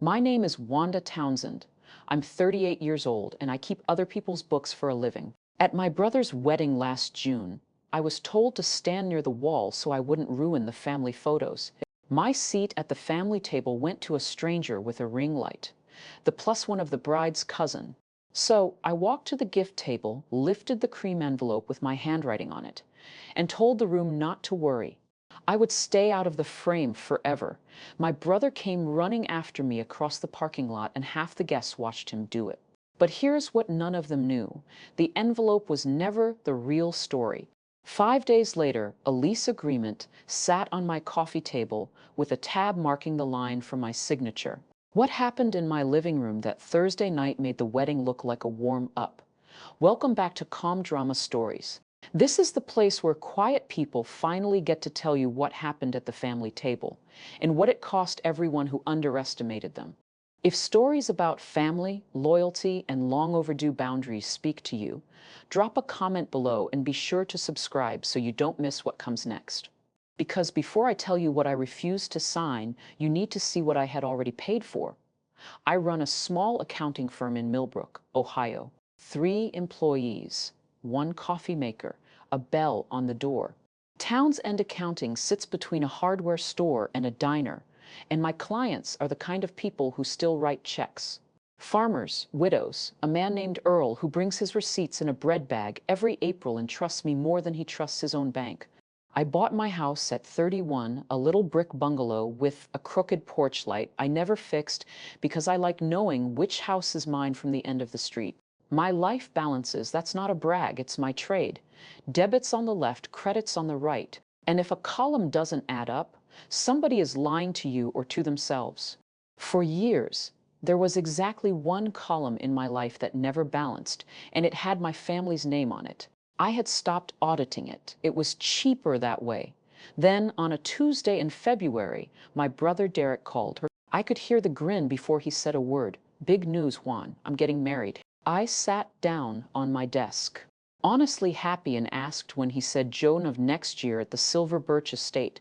My name is Wanda Townsend. I'm 38 years old and I keep other people's books for a living. At my brother's wedding last June, I was told to stand near the wall so I wouldn't ruin the family photos. My seat at the family table went to a stranger with a ring light, the plus one of the bride's cousin. So I walked to the gift table, lifted the cream envelope with my handwriting on it, and told the room not to worry. I would stay out of the frame forever. My brother came running after me across the parking lot, and half the guests watched him do it. But here's what none of them knew. The envelope was never the real story. 5 days later, a lease agreement sat on my coffee table with a tab marking the line for my signature. What happened in my living room that Thursday night made the wedding look like a warm-up? Welcome back to Calm Drama Stories. This is the place where quiet people finally get to tell you what happened at the family table and what it cost everyone who underestimated them. If stories about family, loyalty, and long overdue boundaries speak to you, drop a comment below and be sure to subscribe so you don't miss what comes next. Because before I tell you what I refused to sign, you need to see what I had already paid for. I run a small accounting firm in Millbrook, Ohio. 3 employees, 1 coffee maker, a bell on the door. Towns End Accounting sits between a hardware store and a diner, and my clients are the kind of people who still write checks. Farmers, widows, a man named Earl who brings his receipts in a bread bag every April and trusts me more than he trusts his own bank. I bought my house at 31, a little brick bungalow with a crooked porch light I never fixed because I like knowing which house is mine from the end of the street. My life balances, that's not a brag, it's my trade. Debits on the left, credits on the right. And if a column doesn't add up, somebody is lying to you or to themselves. For years, there was exactly 1 column in my life that never balanced, and it had my family's name on it. I had stopped auditing it. It was cheaper that way. Then, on a Tuesday in February, my brother Derek called her. I could hear the grin before he said a word. "Big news, Juan. I'm getting married." I sat down on my desk, honestly happy, and asked when he said June of next year at the Silver Birch Estate.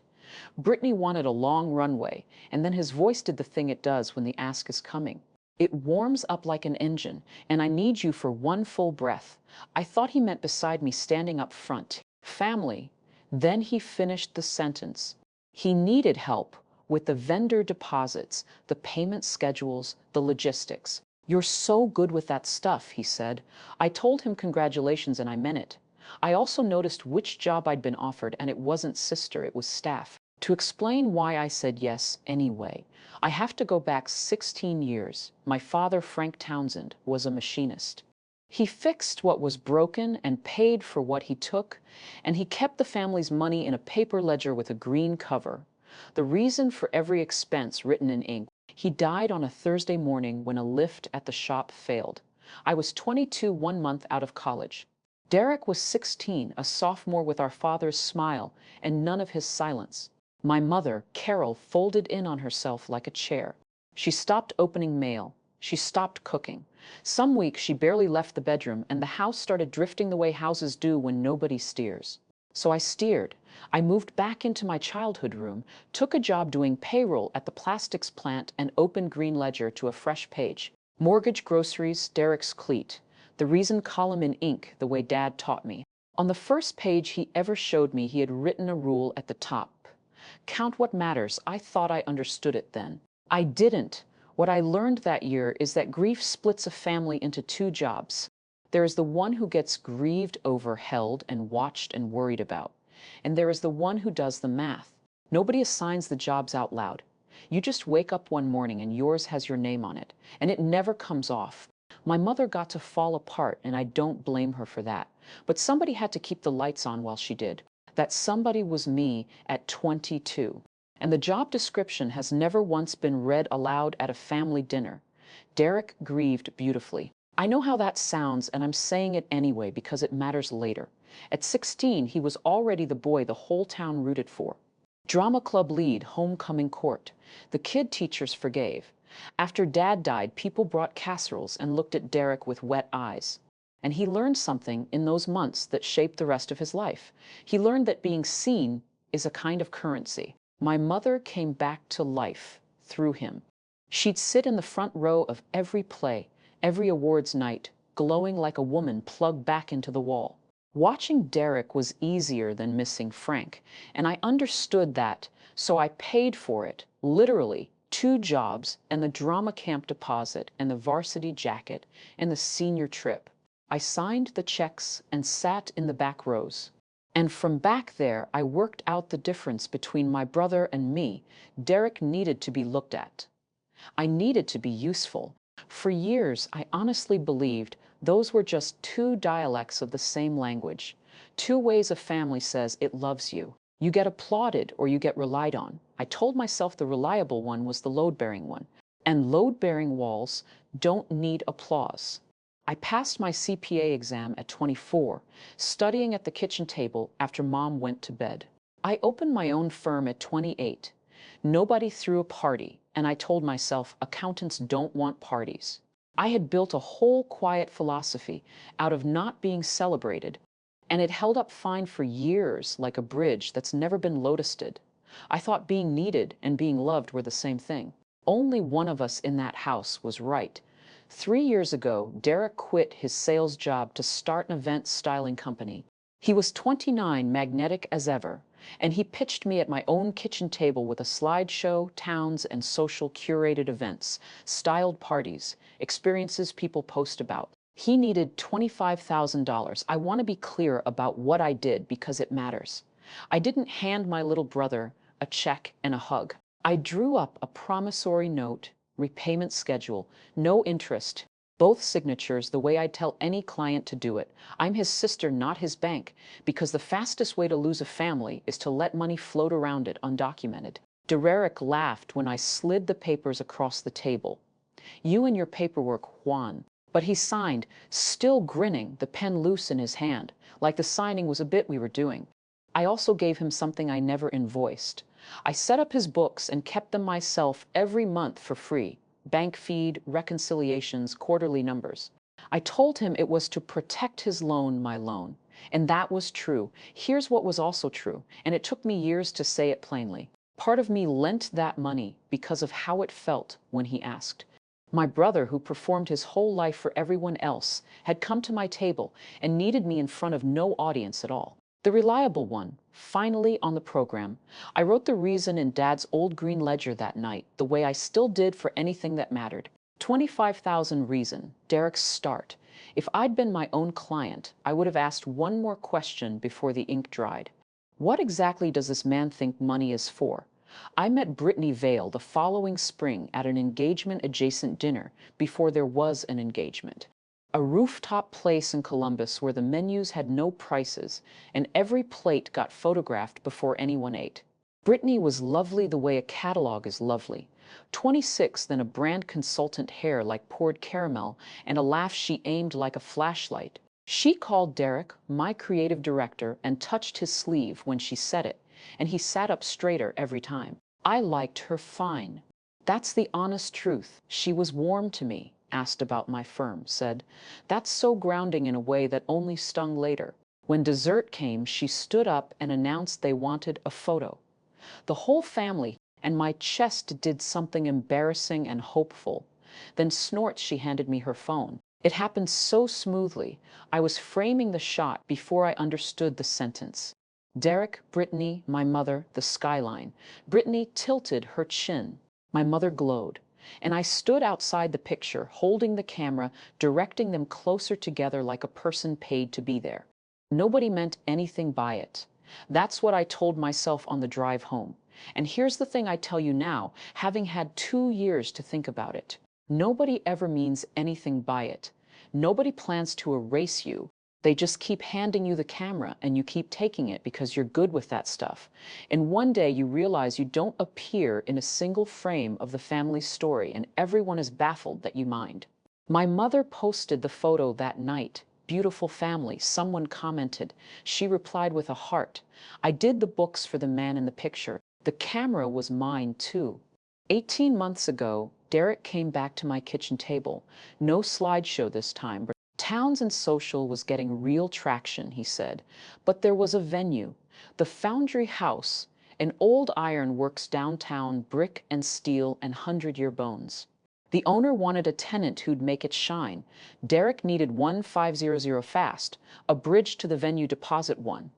Brittany wanted a long runway, and then his voice did the thing it does when the ask is coming. It warms up like an engine, and I need you for 1 full breath. I thought he meant beside me, standing up front. Family. Then he finished the sentence. He needed help with the vendor deposits, the payment schedules, the logistics. "You're so good with that stuff," he said. I told him congratulations, and I meant it. I also noticed which job I'd been offered, and it wasn't sister, it was staff. To explain why I said yes anyway, I have to go back 16 years. My father, Frank Townsend, was a machinist. He fixed what was broken and paid for what he took, and he kept the family's money in a paper ledger with a green cover. The reason for every expense written in ink. He died on a Thursday morning when a lift at the shop failed. I was 22, 1 month out of college. Derek was 16, a sophomore with our father's smile and none of his silence. My mother, Carol, folded in on herself like a chair. She stopped opening mail. She stopped cooking. Some weeks she barely left the bedroom, and the house started drifting the way houses do when nobody steers. So I steered. I moved back into my childhood room, took a job doing payroll at the plastics plant, and opened Green Ledger to a fresh page. Mortgage, groceries, Derek's cleat. The reason column in ink, the way Dad taught me. On the first page he ever showed me, he had written a rule at the top. Count what matters. I thought I understood it then. I didn't. What I learned that year is that grief splits a family into 2 jobs. There is the one who gets grieved over, held, and watched and worried about. And there is the one who does the math. Nobody assigns the jobs out loud. You just wake up one morning and yours has your name on it, and it never comes off. My mother got to fall apart, and I don't blame her for that. But somebody had to keep the lights on while she did. That somebody was me at 22. And the job description has never once been read aloud at a family dinner. Derek grieved beautifully. I know how that sounds, and I'm saying it anyway because it matters later. At 16, he was already the boy the whole town rooted for. Drama club lead, homecoming court. The kid teachers forgave. After Dad died, people brought casseroles and looked at Derek with wet eyes. And he learned something in those months that shaped the rest of his life. He learned that being seen is a kind of currency. My mother came back to life through him. She'd sit in the front row of every play, every awards night, glowing like a woman plugged back into the wall. Watching Derek was easier than missing Frank, and I understood that, so I paid for it, literally, 2 jobs and the drama camp deposit and the varsity jacket and the senior trip. I signed the checks and sat in the back rows. And from back there, I worked out the difference between my brother and me. Derek needed to be looked at. I needed to be useful. For years, I honestly believed those were just 2 dialects of the same language, 2 ways a family says it loves you. You get applauded or you get relied on. I told myself the reliable one was the load-bearing one, and load-bearing walls don't need applause. I passed my CPA exam at 24, studying at the kitchen table after Mom went to bed. I opened my own firm at 28. Nobody threw a party, and I told myself accountants don't want parties. I had built a whole quiet philosophy out of not being celebrated, and it held up fine for years like a bridge that's never been lotused. I thought being needed and being loved were the same thing. Only one of us in that house was right. 3 years ago, Derek quit his sales job to start an event styling company. He was 29, magnetic as ever, and he pitched me at my own kitchen table with a slideshow, towns, and social curated events, styled parties, experiences people post about. He needed $25,000. I want to be clear about what I did because it matters. I didn't hand my little brother a check and a hug. I drew up a promissory note, repayment schedule, no interest, both signatures the way I'd tell any client to do it. I'm his sister, not his bank, because the fastest way to lose a family is to let money float around it undocumented. Derek laughed when I slid the papers across the table. You and your paperwork, Juan. But he signed, still grinning, the pen loose in his hand, like the signing was a bit we were doing. I also gave him something I never invoiced. I set up his books and kept them myself every month for free. Bank feed, reconciliations, quarterly numbers. I told him it was to protect his loan, my loan. And that was true. Here's what was also true, and it took me years to say it plainly. Part of me lent that money because of how it felt when he asked. My brother, who performed his whole life for everyone else, had come to my table and needed me in front of no audience at all. The reliable one, finally on the program. I wrote the reason in Dad's old green ledger that night, the way I still did for anything that mattered. 25,000 reason, Derek's start. If I'd been my own client, I would have asked one more question before the ink dried. What exactly does this man think money is for? I met Brittany Vale the following spring at an engagement-adjacent dinner before there was an engagement. A rooftop place in Columbus where the menus had no prices and every plate got photographed before anyone ate. Brittany was lovely the way a catalog is lovely. 26, then a brand consultant hair like poured caramel and a laugh she aimed like a flashlight. She called Derek, my creative director, and touched his sleeve when she said it, and he sat up straighter every time. I liked her fine. That's the honest truth. She was warm to me, asked about my firm, said, "That's so grounding in a way that only stung later." When dessert came, she stood up and announced they wanted a photo. The whole family, and my chest did something embarrassing and hopeful. Then snorts, she handed me her phone. It happened so smoothly. I was framing the shot before I understood the sentence. Derek, Brittany, my mother, the skyline. Brittany tilted her chin. My mother glowed. And I stood outside the picture, holding the camera, directing them closer together like a person paid to be there. Nobody meant anything by it. That's what I told myself on the drive home. And here's the thing I tell you now, having had 2 years to think about it. Nobody ever means anything by it. Nobody plans to erase you. They just keep handing you the camera and you keep taking it because you're good with that stuff. And one day you realize you don't appear in a single frame of the family's story and everyone is baffled that you mind. My mother posted the photo that night. Beautiful family, someone commented. She replied with a heart. I did the books for the man in the picture. The camera was mine too. 18 months ago, Derek came back to my kitchen table. No slideshow this time. Towns and social was getting real traction, he said. But there was a venue, the Foundry House, An old iron works downtown, brick and steel and 100-year bones. The owner wanted a tenant who'd make it shine. Derek needed 1500 fast, a bridge to the venue deposit one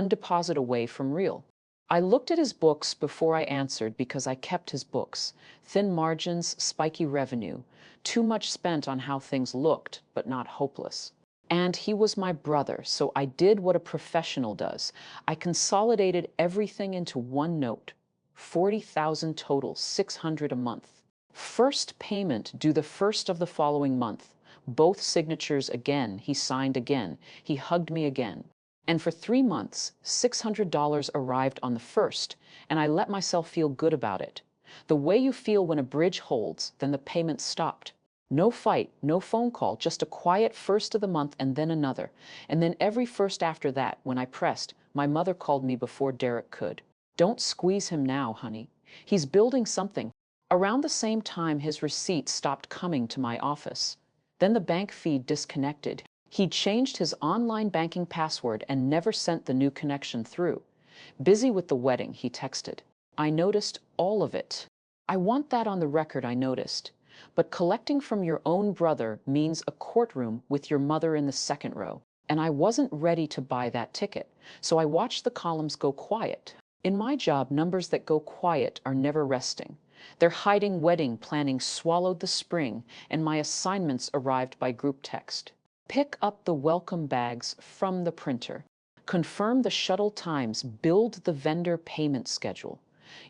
deposit away from real. I looked at his books before I answered because I kept his books. Thin margins, spiky revenue, too much spent on how things looked, but not hopeless. And he was my brother, so I did what a professional does. I consolidated everything into one note. 40,000 total, 600 a month. First payment due the first of the following month. Both signatures again. He signed again. He hugged me again. And for 3 months, $600 arrived on the first, and I let myself feel good about it. The way you feel when a bridge holds, then the payment stopped. No fight, no phone call, just a quiet first of the month and then another. And then every first after that, when I pressed, my mother called me before Derek could. Don't squeeze him now, honey. He's building something. Around the same time, his receipts stopped coming to my office. Then the bank feed disconnected. He'd changed his online banking password and never sent the new connection through. Busy with the wedding, he texted. I noticed all of it. I want that on the record, I noticed. But collecting from your own brother means a courtroom with your mother in the second row. And I wasn't ready to buy that ticket, so I watched the columns go quiet. In my job, numbers that go quiet are never resting. Their hiding wedding planning swallowed the spring, and my assignments arrived by group text. Pick up the welcome bags from the printer. Confirm the shuttle times, build the vendor payment schedule.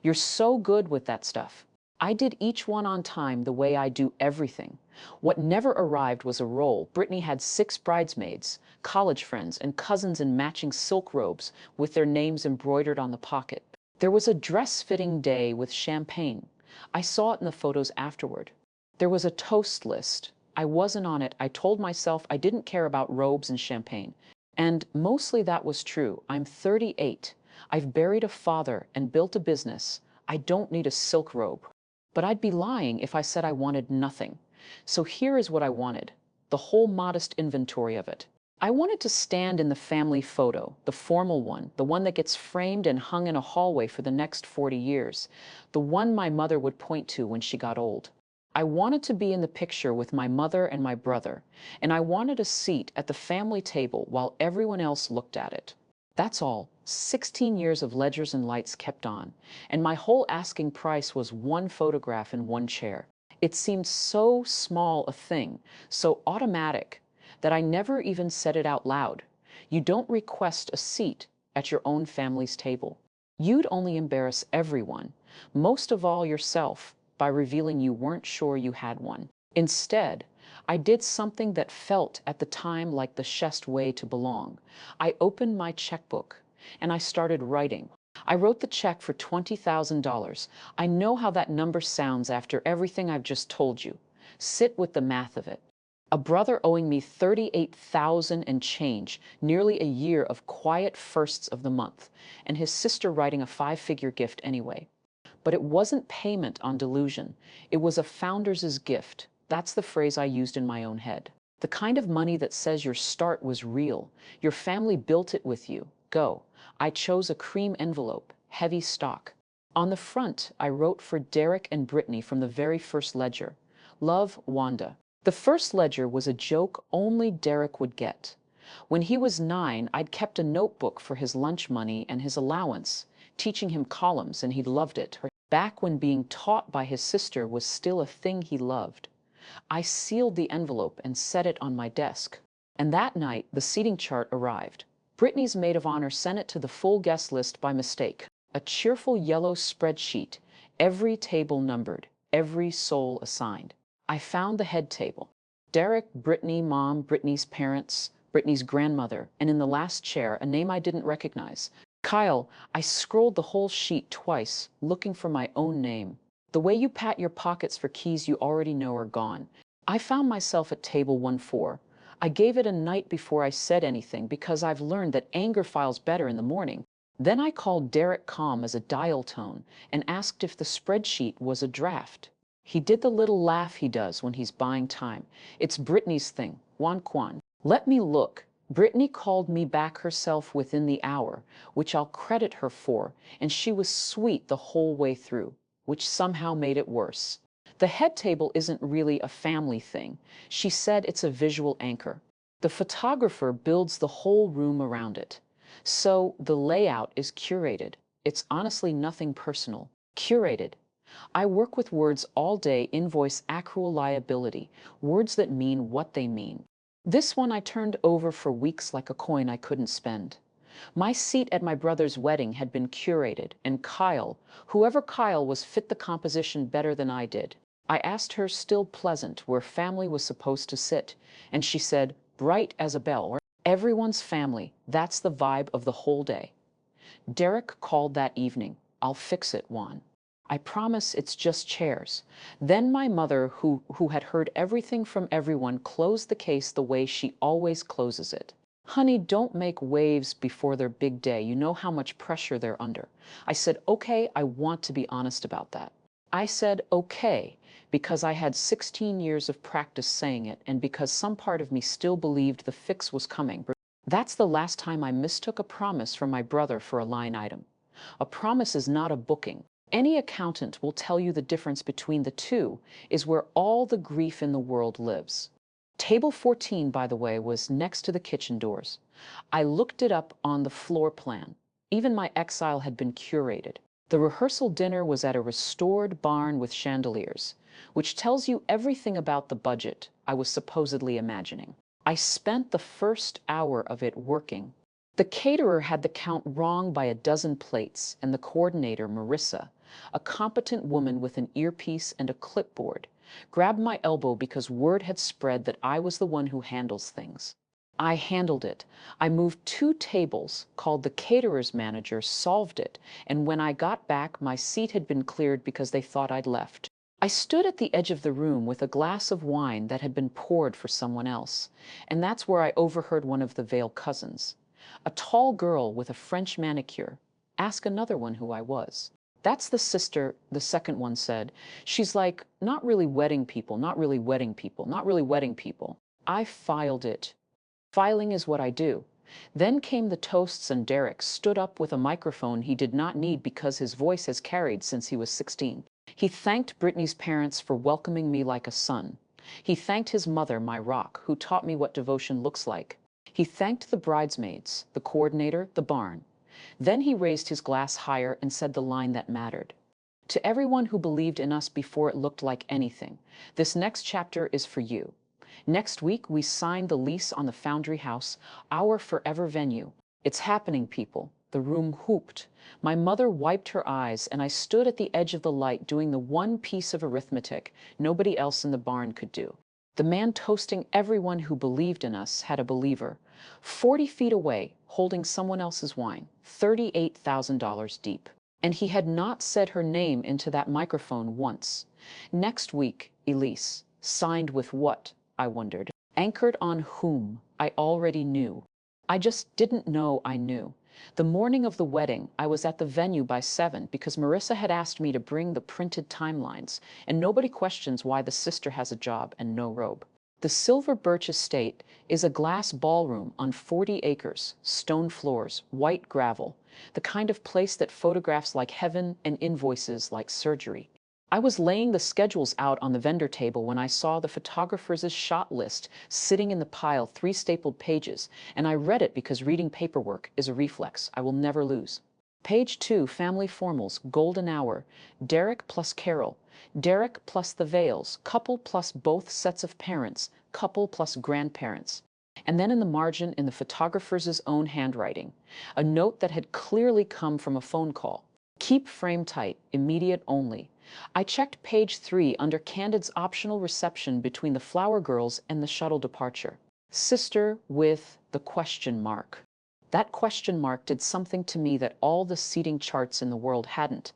You're so good with that stuff. I did each one on time the way I do everything. What never arrived was a roll. Brittany had 6 bridesmaids, college friends, and cousins in matching silk robes with their names embroidered on the pocket. There was a dress-fitting day with champagne. I saw it in the photos afterward. There was a toast list. I wasn't on it. I told myself I didn't care about robes and champagne. And mostly that was true. I'm 38. I've buried a father and built a business. I don't need a silk robe. But I'd be lying if I said I wanted nothing. So here is what I wanted, the whole modest inventory of it. I wanted to stand in the family photo, the formal one, the one that gets framed and hung in a hallway for the next 40 years, the one my mother would point to when she got old. I wanted to be in the picture with my mother and my brother, and I wanted a seat at the family table while everyone else looked at it. That's all. 16 years of ledgers and lights kept on, and my whole asking price was one photograph in one chair. It seemed so small a thing, so automatic, that I never even said it out loud. You don't request a seat at your own family's table. You'd only embarrass everyone, most of all yourself, by revealing you weren't sure you had one. Instead, I did something that felt at the time like the chest way to belong. I opened my checkbook and I started writing. I wrote the check for $20,000. I know how that number sounds after everything I've just told you. Sit with the math of it. A brother owing me $38,000 and change, nearly a year of quiet firsts of the month, and his sister writing a 5-figure gift anyway. But it wasn't payment on delusion. It was a founder's gift. That's the phrase I used in my own head. The kind of money that says your start was real. Your family built it with you. Go. I chose a cream envelope, heavy stock. On the front, I wrote for Derek and Brittany from the very first ledger. Love, Wanda. The first ledger was a joke only Derek would get. When he was 9, I'd kept a notebook for his lunch money and his allowance, teaching him columns, and he loved it. Back when being taught by his sister was still a thing he loved. I sealed the envelope and set it on my desk. And that night, the seating chart arrived. Brittany's maid of honor sent it to the full guest list by mistake. A cheerful yellow spreadsheet, every table numbered, every soul assigned. I found the head table. Derek, Brittany, Mom, Brittany's parents, Brittany's grandmother, and in the last chair, a name I didn't recognize. Kyle. I scrolled the whole sheet twice, looking for my own name. The way you pat your pockets for keys you already know are gone. I found myself at table 1-4. I gave it a night before I said anything because I've learned that anger files better in the morning. Then I called Derek calm as a dial tone and asked if the spreadsheet was a draft. He did the little laugh he does when he's buying time. It's Brittany's thing, Wan Quan. Let me look. Brittany called me back herself within the hour, which I'll credit her for, and she was sweet the whole way through, which somehow made it worse. The head table isn't really a family thing. She said it's a visual anchor. The photographer builds the whole room around it. So the layout is curated. It's honestly nothing personal. Curated. I work with words all day, invoice accrual liability, words that mean what they mean. This one I turned over for weeks like a coin I couldn't spend. My seat at my brother's wedding had been curated, and Kyle, whoever Kyle was, fit the composition better than I did. I asked her, still pleasant, where family was supposed to sit, and she said, bright as a bell. Everyone's family, that's the vibe of the whole day. Derek called that evening. I'll fix it, Juan. I promise it's just chairs. Then my mother, who had heard everything from everyone, closed the case the way she always closes it. Honey, don't make waves before their big day. You know how much pressure they're under. I said, okay, I want to be honest about that. I said, okay, because I had 16 years of practice saying it, and because some part of me still believed the fix was coming. That's the last time I mistook a promise from my brother for a line item. A promise is not a booking. Any accountant will tell you the difference between the two is where all the grief in the world lives. Table 14, by the way, was next to the kitchen doors. I looked it up on the floor plan. Even my exile had been curated. The rehearsal dinner was at a restored barn with chandeliers, which tells you everything about the budget I was supposedly imagining. I spent the first hour of it working. The caterer had the count wrong by a dozen plates, and the coordinator, Marissa, a competent woman with an earpiece and a clipboard, grabbed my elbow because word had spread that I was the one who handles things. I handled it. I moved 2 tables, called the caterer's manager, solved it, and when I got back, my seat had been cleared because they thought I'd left. I stood at the edge of the room with a glass of wine that had been poured for someone else, and that's where I overheard one of the Vale cousins, a tall girl with a French manicure, ask another one who I was. That's the sister, the second one said. She's like, not really wedding people, not really wedding people, not really wedding people. I filed it. Filing is what I do. Then came the toasts, and Derek stood up with a microphone he did not need because his voice has carried since he was 16. He thanked Brittany's parents for welcoming me like a son. He thanked his mother, my rock, who taught me what devotion looks like. He thanked the bridesmaids, the coordinator, the barn. Then he raised his glass higher and said the line that mattered. To everyone who believed in us before it looked like anything, this next chapter is for you. Next week, we signed the lease on the Foundry House, our forever venue. It's happening, people. The room whooped. My mother wiped her eyes, and I stood at the edge of the light doing the one piece of arithmetic nobody else in the barn could do. The man toasting everyone who believed in us had a believer, 40 feet away, holding someone else's wine, $38,000 deep. And he had not said her name into that microphone once. Next week, Elise, signed with what, I wondered. Anchored on whom, I already knew. I just didn't know I knew. The morning of the wedding, I was at the venue by 7 because Marissa had asked me to bring the printed timelines, and nobody questions why the sister has a job and no robe. The Silver Birch Estate is a glass ballroom on 40 acres, stone floors, white gravel, the kind of place that photographs like heaven and invoices like surgery. I was laying the schedules out on the vendor table when I saw the photographer's shot list sitting in the pile, 3 stapled pages, and I read it because reading paperwork is a reflex I will never lose. Page 2, family formals, golden hour, Derek plus Carol, Derek plus the Vales, couple plus both sets of parents, couple plus grandparents. And then in the margin, in the photographer's own handwriting, a note that had clearly come from a phone call. Keep frame tight, immediate only. I checked page 3 under Candid's optional reception between the flower girls and the shuttle departure. Sister with the question mark. That question mark did something to me that all the seating charts in the world hadn't.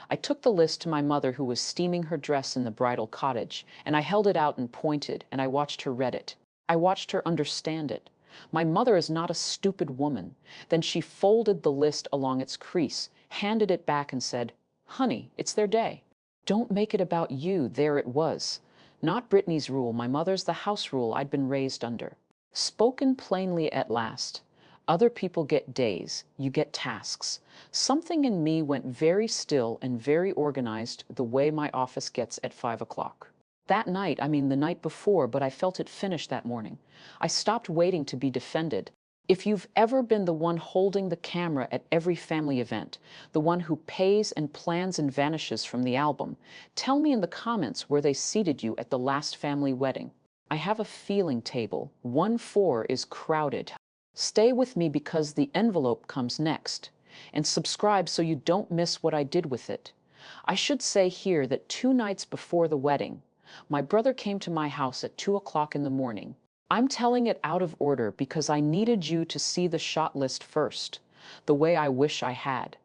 I took the list to my mother, who was steaming her dress in the bridal cottage, and I held it out and pointed, and I watched her read it. I watched her understand it. My mother is not a stupid woman. Then she folded the list along its crease, handed it back, and said, "Honey, it's their day. Don't make it about you." There it was. Not Brittany's rule, my mother's, the house rule I'd been raised under. Spoken plainly at last. Other people get days, you get tasks. Something in me went very still and very organized the way my office gets at 5 o'clock. That night, I mean the night before, but I felt it finish that morning. I stopped waiting to be defended. If you've ever been the one holding the camera at every family event, the one who pays and plans and vanishes from the album, tell me in the comments where they seated you at the last family wedding. I have a feeling table. 1-4 is crowded. Stay with me because the envelope comes next. And subscribe so you don't miss what I did with it. I should say here that 2 nights before the wedding, my brother came to my house at 2 o'clock in the morning. I'm telling it out of order because I needed you to see the shot list first, the way I wish I had.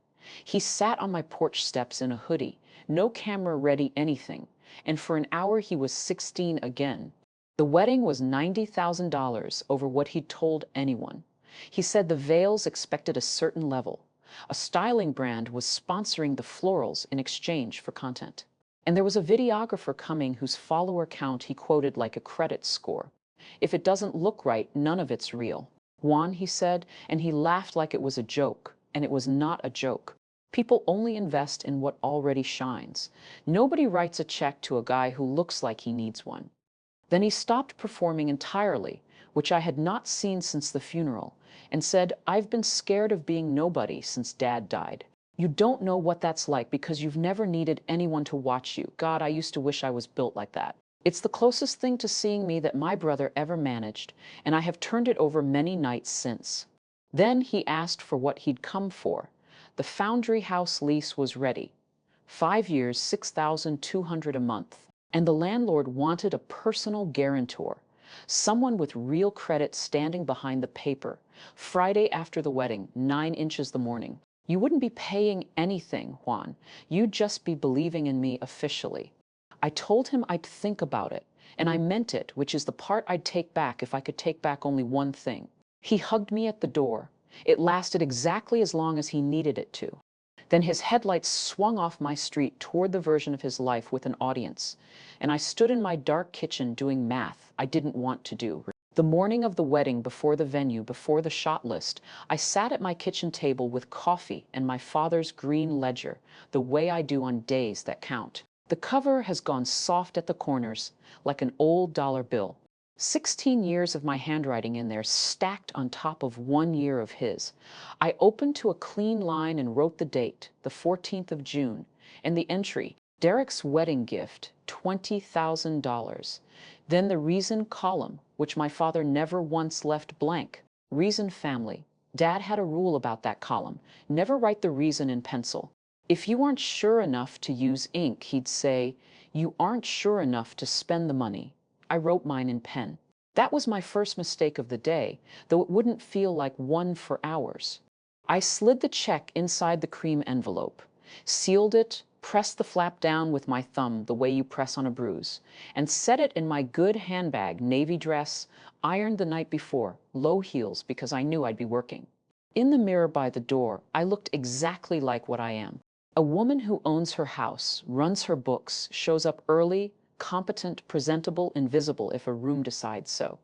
He sat on my porch steps in a hoodie, no camera ready anything, and for an hour he was 16 again. The wedding was $90,000 over what he'd told anyone. He said the veils expected a certain level. A styling brand was sponsoring the florals in exchange for content. And there was a videographer coming whose follower count he quoted like a credit score. If it doesn't look right, none of it's real. Juan, he said, and he laughed like it was a joke, and it was not a joke. People only invest in what already shines. Nobody writes a check to a guy who looks like he needs one. Then he stopped performing entirely, which I had not seen since the funeral, and said, "I've been scared of being nobody since Dad died." You don't know what that's like because you've never needed anyone to watch you. God, I used to wish I was built like that. It's the closest thing to seeing me that my brother ever managed, and I have turned it over many nights since. Then he asked for what he'd come for. The Foundry House lease was ready. 5 years, $6,200 a month. And the landlord wanted a personal guarantor, someone with real credit standing behind the paper. Friday after the wedding, 9 inches the morning. You wouldn't be paying anything, Juan. You'd just be believing in me officially. I told him I'd think about it, and I meant it, which is the part I'd take back if I could take back only one thing. He hugged me at the door. It lasted exactly as long as he needed it to. Then his headlights swung off my street toward the version of his life with an audience, and I stood in my dark kitchen doing math I didn't want to do. The morning of the wedding, before the venue, before the shot list, I sat at my kitchen table with coffee and my father's green ledger, the way I do on days that count. The cover has gone soft at the corners, like an old dollar bill. 16 years of my handwriting in there stacked on top of 1 year of his. I opened to a clean line and wrote the date, the 14th of June, and the entry, Derek's wedding gift, $20,000. Then the reason column, which my father never once left blank. Reason family. Dad had a rule about that column. Never write the reason in pencil. If you aren't sure enough to use ink, he'd say, you aren't sure enough to spend the money. I wrote mine in pen. That was my first mistake of the day, though it wouldn't feel like one for hours. I slid the check inside the cream envelope, sealed it, pressed the flap down with my thumb the way you press on a bruise, and set it in my good handbag, navy dress, ironed the night before, low heels because I knew I'd be working. In the mirror by the door, I looked exactly like what I am. A woman who owns her house, runs her books, shows up early, competent, presentable, invisible if a room decides so.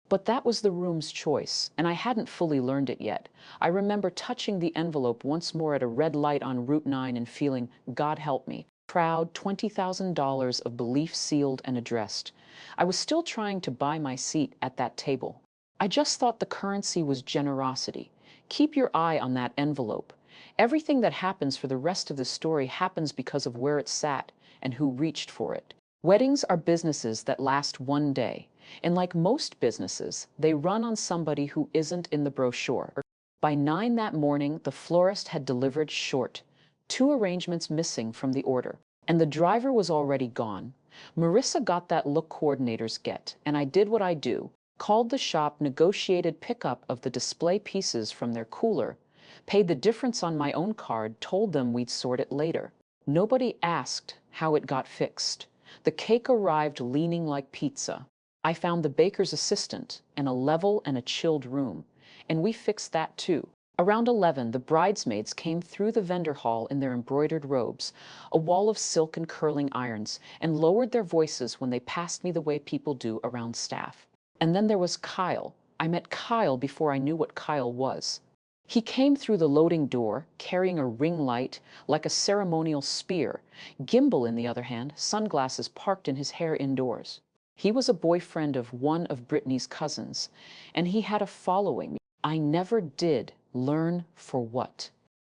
But that was the room's choice, and I hadn't fully learned it yet. I remember touching the envelope once more at a red light on Route 9 and feeling, God help me, proud, $20,000 of belief sealed and addressed. I was still trying to buy my seat at that table. I just thought the currency was generosity. Keep your eye on that envelope. Everything that happens for the rest of the story happens because of where it sat and who reached for it. Weddings are businesses that last one day, and like most businesses, they run on somebody who isn't in the brochure. By 9 that morning, the florist had delivered short, 2 arrangements missing from the order, and the driver was already gone. Marissa got that look coordinators get, and I did what I do, called the shop, negotiated pickup of the display pieces from their cooler, paid the difference on my own card, told them we'd sort it later. Nobody asked how it got fixed. The cake arrived leaning like pizza. I found the baker's assistant and a level and a chilled room, and we fixed that too. Around 11, the bridesmaids came through the vendor hall in their embroidered robes, a wall of silk and curling irons, and lowered their voices when they passed me the way people do around staff. And then there was Kyle. I met Kyle before I knew what Kyle was. He came through the loading door, carrying a ring light like a ceremonial spear. Gimbal, in the other hand, sunglasses parked in his hair indoors. He was a boyfriend of one of Brittany's cousins, and he had a following. I never did learn for what.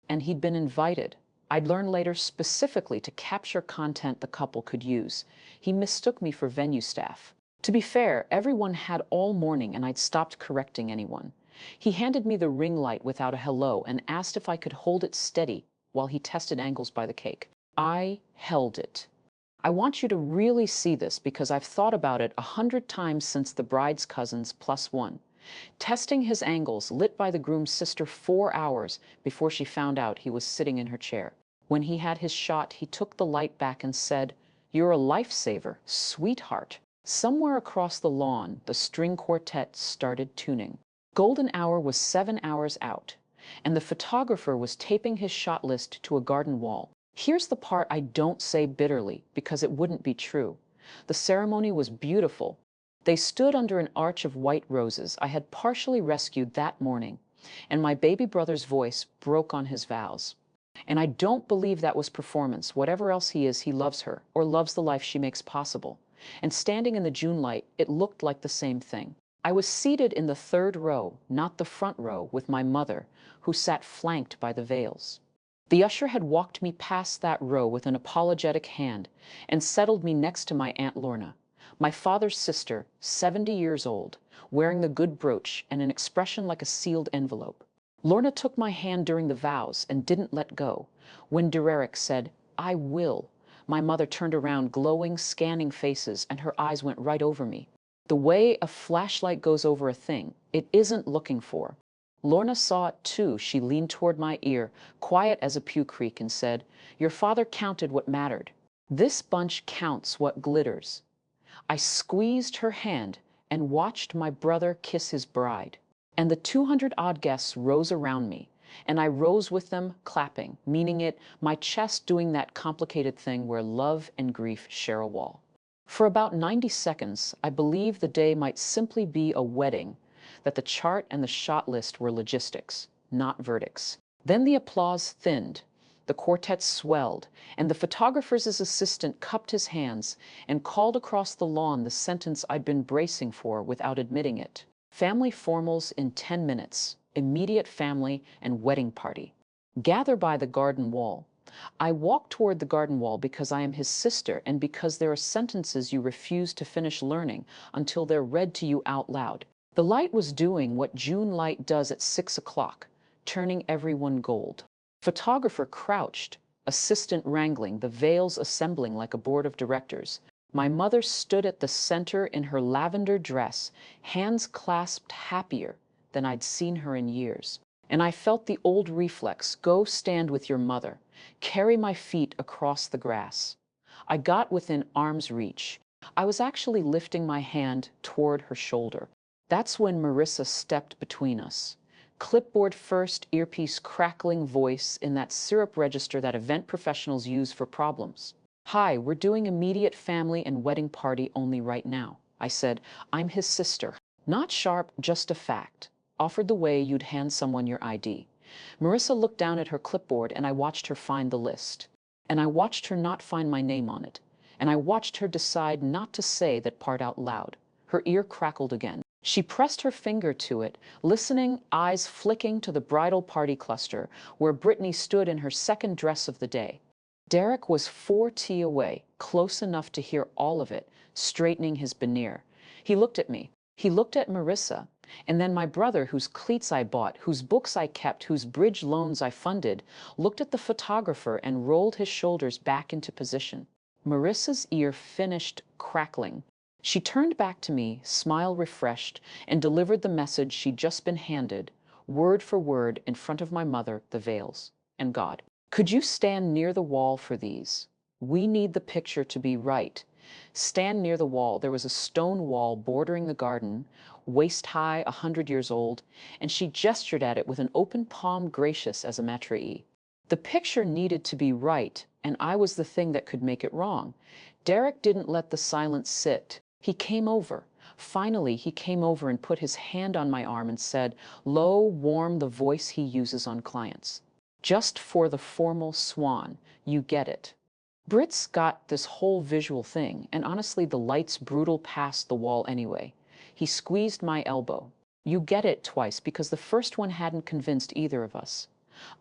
And he'd been invited. I'd learn later specifically to capture content the couple could use. He mistook me for venue staff. To be fair, everyone had all morning and I'd stopped correcting anyone. He handed me the ring light without a hello and asked if I could hold it steady while he tested angles by the cake. I held it. I want you to really see this because I've thought about it 100 times since the bride's cousins plus one. Testing his angles, lit by the groom's sister 4 hours before she found out he was sitting in her chair. When he had his shot, he took the light back and said, "You're a lifesaver, sweetheart." Somewhere across the lawn, the string quartet started tuning. Golden hour was 7 hours out, and the photographer was taping his shot list to a garden wall. Here's the part I don't say bitterly, because it wouldn't be true. The ceremony was beautiful. They stood under an arch of white roses I had partially rescued that morning, and my baby brother's voice broke on his vows. And I don't believe that was performance. Whatever else he is, he loves her, or loves the life she makes possible. And standing in the June light, it looked like the same thing. I was seated in the third row, not the front row, with my mother, who sat flanked by the veils. The usher had walked me past that row with an apologetic hand and settled me next to my Aunt Lorna, my father's sister, 70 years old, wearing the good brooch and an expression like a sealed envelope. Lorna took my hand during the vows and didn't let go. When Dererick said, "I will," my mother turned around, glowing, scanning faces, and her eyes went right over me. The way a flashlight goes over a thing it isn't looking for. Lorna saw it too. She leaned toward my ear, quiet as a pew creak, and said, "Your father counted what mattered. This bunch counts what glitters." I squeezed her hand and watched my brother kiss his bride. And the 200-odd guests rose around me, and I rose with them, clapping, meaning it, my chest doing that complicated thing where love and grief share a wall. For about 90 seconds, I believed the day might simply be a wedding, that the chart and the shot list were logistics, not verdicts. Then the applause thinned, the quartet swelled, and the photographer's assistant cupped his hands and called across the lawn the sentence I'd been bracing for without admitting it. Family formals in 10 minutes, immediate family and wedding party. Gather by the garden wall. I walk toward the garden wall because I am his sister and because there are sentences you refuse to finish learning until they're read to you out loud. The light was doing what June light does at 6 o'clock, turning everyone gold. Photographer crouched, assistant wrangling, the veils assembling like a board of directors. My mother stood at the center in her lavender dress, hands clasped, happier than I'd seen her in years. And I felt the old reflex, go stand with your mother, carry my feet across the grass. I got within arm's reach. I was actually lifting my hand toward her shoulder. That's when Marissa stepped between us. Clipboard first, earpiece crackling voice in that syrup register that event professionals use for problems. "Hi, we're doing immediate family and wedding party only right now," I said. "I'm his sister." Not sharp, just a fact. Offered the way you'd hand someone your ID. Marissa looked down at her clipboard and I watched her find the list. And I watched her not find my name on it. And I watched her decide not to say that part out loud. Her ear crackled again. She pressed her finger to it, listening, eyes flicking to the bridal party cluster, where Brittany stood in her second dress of the day. Derek was 4T away, close enough to hear all of it, straightening his veneer. He looked at me. He looked at Marissa, and then my brother, whose cleats I bought, whose books I kept, whose bridge loans I funded, looked at the photographer and rolled his shoulders back into position. Marissa's ear finished crackling. She turned back to me, smile refreshed, and delivered the message she'd just been handed, word for word, in front of my mother, the veils, and God. "Could you stand near the wall for these? We need the picture to be right." Stand near the wall. There was a stone wall bordering the garden, waist high, 100 years old, and she gestured at it with an open palm, gracious as a maitre. The picture needed to be right, and I was the thing that could make it wrong. Derek didn't let the silence sit. He came over, Finally, he came over and put his hand on my arm and said, low, warm, the voice he uses on clients. Just for the formal swan, you get it. Brits got this whole visual thing, and honestly, the light's brutal past the wall anyway. He squeezed my elbow. You get it twice, because the first one hadn't convinced either of us.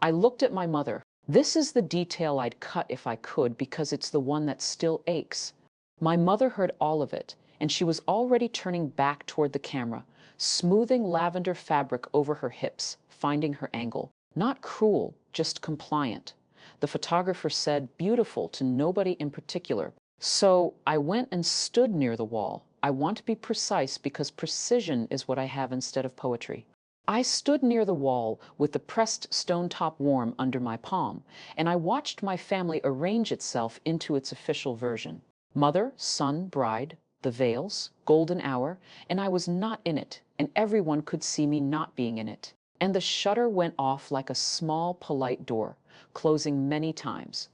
I looked at my mother. This is the detail I'd cut if I could, because it's the one that still aches. My mother heard all of it, and she was already turning back toward the camera, smoothing lavender fabric over her hips, finding her angle. Not cruel, just compliant. The photographer said beautiful to nobody in particular. So I went and stood near the wall. I want to be precise because precision is what I have instead of poetry. I stood near the wall with the pressed stone top warm under my palm, and I watched my family arrange itself into its official version. Mother, son, bride, the veils, golden hour, and I was not in it, and everyone could see me not being in it. And the shutter went off like a small, polite door, closing many times.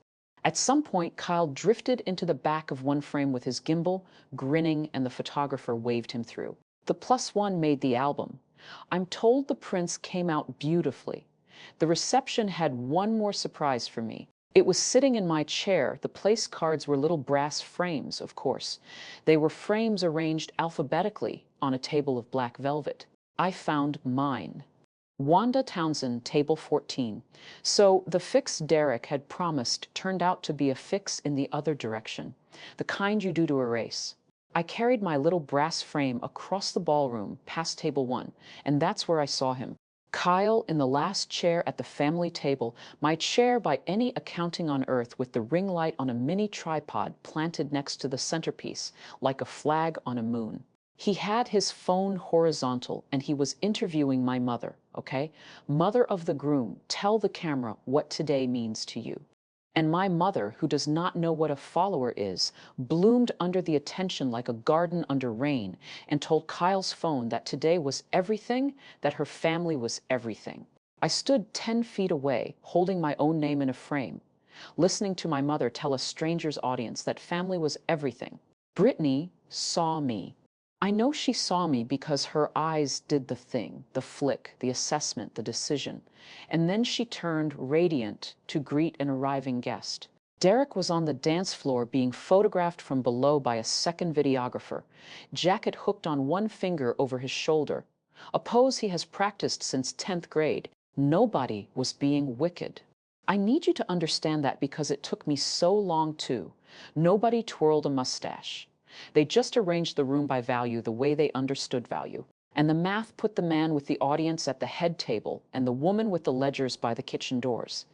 At some point, Kyle drifted into the back of one frame with his gimbal, grinning, and the photographer waved him through. The +1 made the album. I'm told the prints came out beautifully. The reception had one more surprise for me. It was sitting in my chair. The place cards were little brass frames, of course. They were frames arranged alphabetically on a table of black velvet. I found mine. Wanda Townsend, table 14. So the fix Derek had promised turned out to be a fix in the other direction, the kind you do to erase. I carried my little brass frame across the ballroom past table 1, and that's where I saw him. Kyle in the last chair at the family table, my chair by any accounting on earth, with the ring light on a mini tripod planted next to the centerpiece, like a flag on a moon. He had his phone horizontal, and he was interviewing my mother, okay? Mother of the groom, tell the camera what today means to you. And my mother, who does not know what a follower is, bloomed under the attention like a garden under rain, and told Kyle's phone that today was everything, that her family was everything. I stood 10 feet away, holding my own name in a frame, listening to my mother tell a stranger's audience that family was everything. Brittany saw me. I know she saw me because her eyes did the thing, the flick, the assessment, the decision. And then she turned radiant to greet an arriving guest. Derek was on the dance floor being photographed from below by a second videographer, jacket hooked on one finger over his shoulder, a pose he has practiced since 10th grade. Nobody was being wicked. I need you to understand that because it took me so long too. Nobody twirled a mustache. They just arranged the room by value the way they understood value. And the math put the man with the audience at the head table and the woman with the ledgers by the kitchen doors.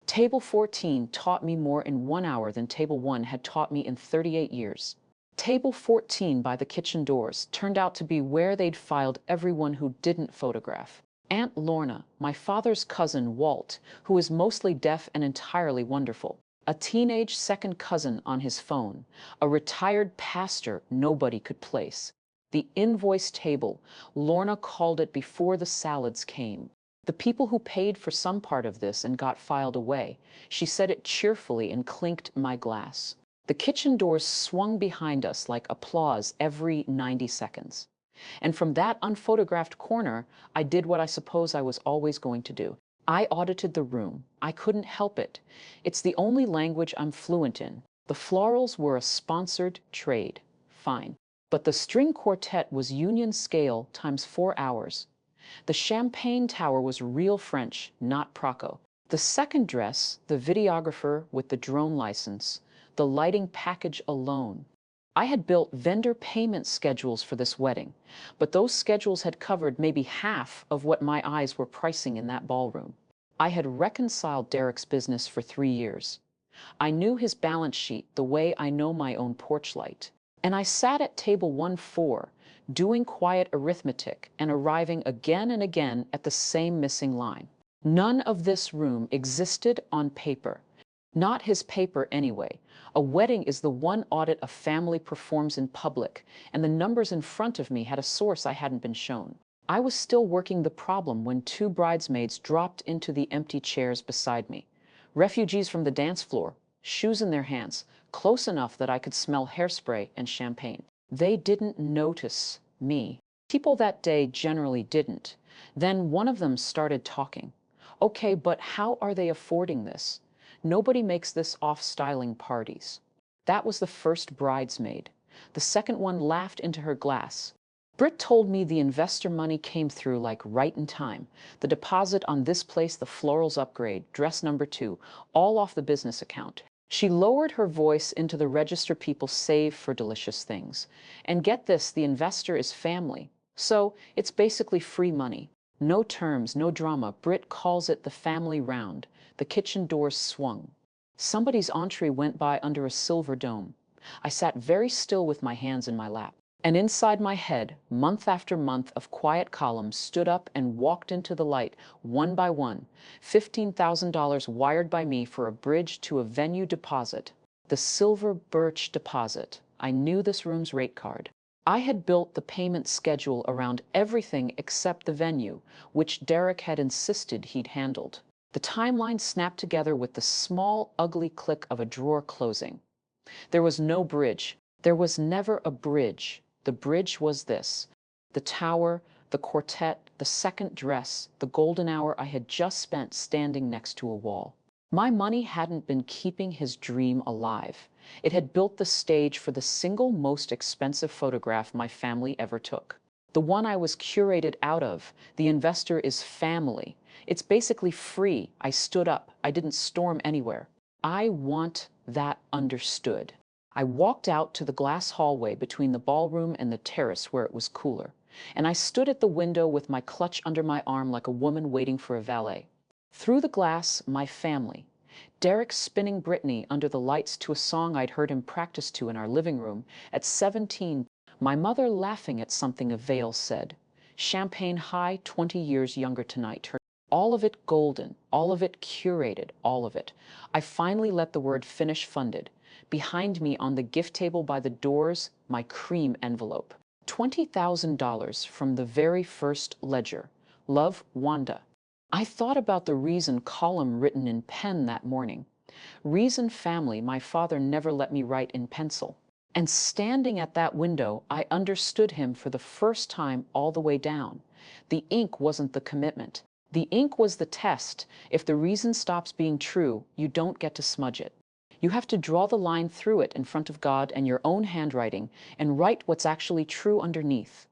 Table 14 taught me more in 1 hour than table 1 had taught me in 38 years. Table 14 by the kitchen doors turned out to be where they'd filed everyone who didn't photograph. Aunt Lorna, my father's cousin Walt, who is mostly deaf and entirely wonderful. A teenage second cousin on his phone, a retired pastor nobody could place. The invoice table, Lorna called it before the salads came. The people who paid for some part of this and got filed away. She said it cheerfully and clinked my glass. The kitchen doors swung behind us like applause every 90 seconds. And from that unphotographed corner, I did what I suppose I was always going to do. I audited the room. I couldn't help it. It's the only language I'm fluent in. The florals were a sponsored trade. Fine. But the string quartet was union scale times 4 hours. The champagne tower was real French, not Proco. The second dress, the videographer with the drone license, the lighting package alone. I had built vendor payment schedules for this wedding, but those schedules had covered maybe half of what my eyes were pricing in that ballroom. I had reconciled Derek's business for 3 years. I knew his balance sheet the way I know my own porch light. And I sat at table 1-4, doing quiet arithmetic and arriving again and again at the same missing line. None of this room existed on paper. Not his paper anyway. A wedding is the one audit a family performs in public, and the numbers in front of me had a source I hadn't been shown. I was still working the problem when 2 bridesmaids dropped into the empty chairs beside me. Refugees from the dance floor, shoes in their hands, close enough that I could smell hairspray and champagne. They didn't notice Me. People that day generally didn't. Then one of them started talking. Okay, but how are they affording this? Nobody makes this off styling parties. That was the first bridesmaid. The second one laughed into her glass. Britt told me the investor money came through like right in time. The deposit on this place, the florals upgrade, dress number 2, all off the business account. She lowered her voice into the register people save for delicious things. And get this, the investor is family. So it's basically free money. No terms, no drama. Britt calls it the family round. The kitchen doors swung. Somebody's entree went by under a silver dome. I sat very still with my hands in my lap. And inside my head, month after month of quiet columns stood up and walked into the light, one by one. $15,000 wired by me for a bridge to a venue deposit. The silver birch deposit. I knew this room's rate card. I had built the payment schedule around everything except the venue, which Derek had insisted he'd handled. The timeline snapped together with the small, ugly click of a drawer closing. There was no bridge. There was never a bridge. The bridge was this: the tower, the quartet, the second dress, the golden hour I had just spent standing next to a wall. My money hadn't been keeping his dream alive. It had built the stage for the single most expensive photograph my family ever took. The one I was curated out of. The investor is family. It's basically free. I stood up. I didn't storm anywhere. I want that understood. I walked out to the glass hallway between the ballroom and the terrace where it was cooler, and I stood at the window with my clutch under my arm like a woman waiting for a valet. Through the glass, my family. Derek spinning Britney under the lights to a song I'd heard him practice to in our living room at 17. My mother laughing at something a veil said. Champagne high, 20 years younger tonight. All of it golden, all of it curated, all of it. I finally let the word finish funded. Behind me on the gift table by the doors, my cream envelope. $20,000 from the very first ledger. Love, Wanda. I thought about the reason column written in pen that morning. Reason family, my father never let me write in pencil. And standing at that window, I understood him for the first time all the way down. The ink wasn't the commitment. The ink was the test. If the reason stops being true, you don't get to smudge it. You have to draw the line through it in front of God and your own handwriting and write what's actually true underneath.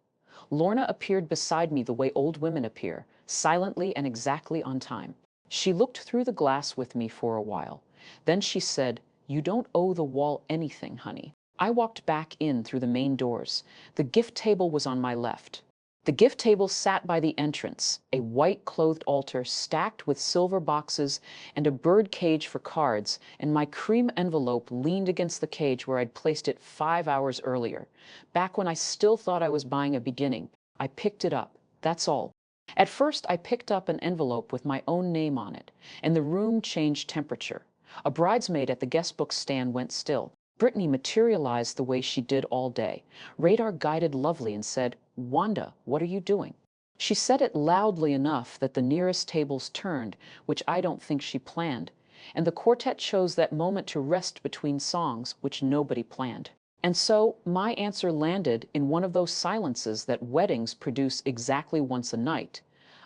Lorna appeared beside me the way old women appear, silently and exactly on time. She looked through the glass with me for a while. Then she said, "You don't owe the wall anything, honey." I walked back in through the main doors. The gift table was on my left. The gift table sat by the entrance, a white-clothed altar stacked with silver boxes and a bird cage for cards, and my cream envelope leaned against the cage where I'd placed it 5 hours earlier. Back when I still thought I was buying a beginning, I picked it up. That's all. At first, I picked up an envelope with my own name on it, and the room changed temperature. A bridesmaid at the guest book stand went still. Brittany materialized the way she did all day. Radar guided lovely and said, "Wanda, what are you doing?" She said it loudly enough that the nearest tables turned, which I don't think she planned. And the quartet chose that moment to rest between songs, which nobody planned. And so my answer landed in one of those silences that weddings produce exactly once a night.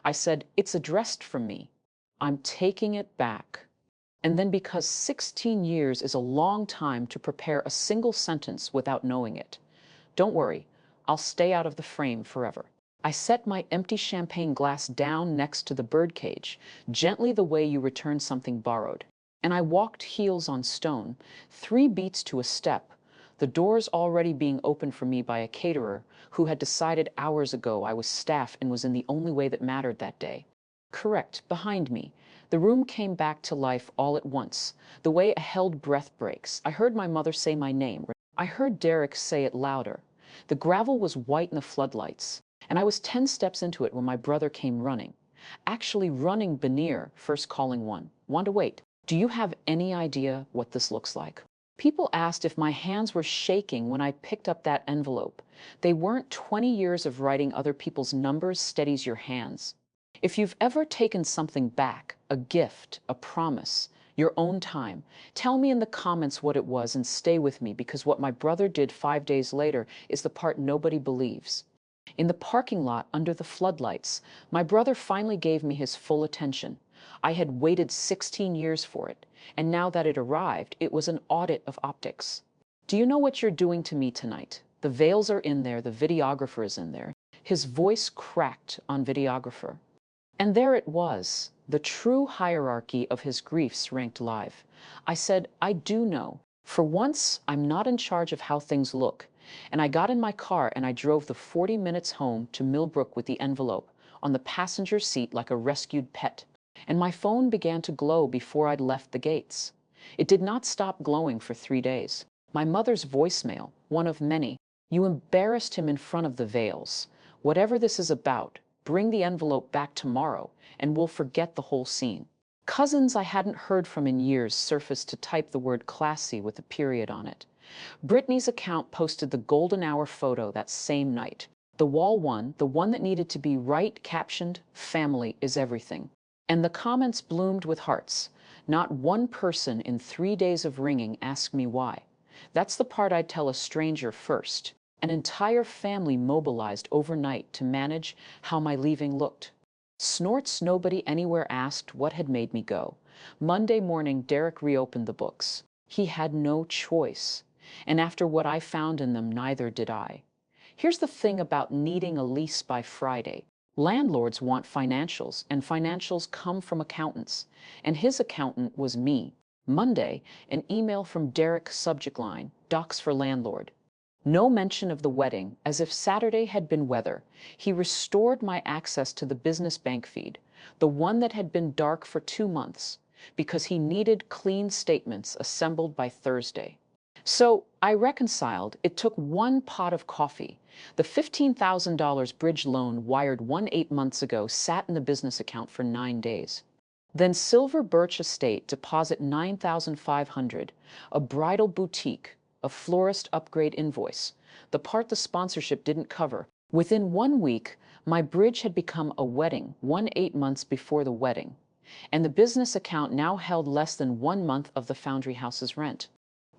I said, "It's addressed from me. I'm taking it back." And then, because 16 years is a long time to prepare a single sentence without knowing it. Don't worry, I'll stay out of the frame forever. I set my empty champagne glass down next to the birdcage, gently the way you return something borrowed. And I walked heels on stone, 3 beats to a step, the doors already being opened for me by a caterer who had decided hours ago I was staff and was in the only way that mattered that day. Correct, behind me. The room came back to life all at once, the way a held breath breaks. I heard my mother say my name. I heard Derek say it louder. The gravel was white in the floodlights, and I was 10 steps into it when my brother came running. Actually running Benear, first calling Wanda, wait, do you have any idea what this looks like? People asked if my hands were shaking when I picked up that envelope. They weren't. 20 years of writing other people's numbers steadies your hands. If you've ever taken something back, a gift, a promise, your own time, tell me in the comments what it was and stay with me, because what my brother did 5 days later is the part nobody believes. In the parking lot under the floodlights, my brother finally gave me his full attention. I had waited 16 years for it, and now that it arrived, it was an audit of optics. Do you know what you're doing to me tonight? The veils are in there, the videographer is in there. His voice cracked on videographer. And there it was, the true hierarchy of his griefs ranked live. I said, I do know. For once, I'm not in charge of how things look. And I got in my car and I drove the 40 minutes home to Millbrook with the envelope on the passenger seat like a rescued pet. And my phone began to glow before I'd left the gates. It did not stop glowing for 3 days. My mother's voicemail, one of many. You embarrassed him in front of the veils. Whatever this is about, bring the envelope back tomorrow, and we'll forget the whole scene. Cousins I hadn't heard from in years surfaced to type the word classy with a period on it. Brittany's account posted the golden hour photo that same night. The wall one, the one that needed to be right, captioned, "Family is everything." And the comments bloomed with hearts. Not one person in 3 days of ringing asked me why. That's the part I'd tell a stranger first. An entire family mobilized overnight to manage how my leaving looked. Snorts nobody anywhere asked what had made me go. Monday morning, Derek reopened the books. He had no choice. And after what I found in them, neither did I. Here's the thing about needing a lease by Friday. Landlords want financials, and financials come from accountants. And his accountant was me. Monday, an email from Derek, subject line, docs for landlord. No mention of the wedding, as if Saturday had been weather. He restored my access to the business bank feed, the one that had been dark for 2 months, because he needed clean statements assembled by Thursday. So I reconciled. It took one pot of coffee. The $15,000 bridge loan wired 8 months ago sat in the business account for 9 days. Then Silver Birch Estate deposit $9,500, a bridal boutique, a florist upgrade invoice, the part the sponsorship didn't cover. Within 1 week, my bridge had become a wedding, 8 months before the wedding, and the business account now held less than 1 month of the Foundry House's rent.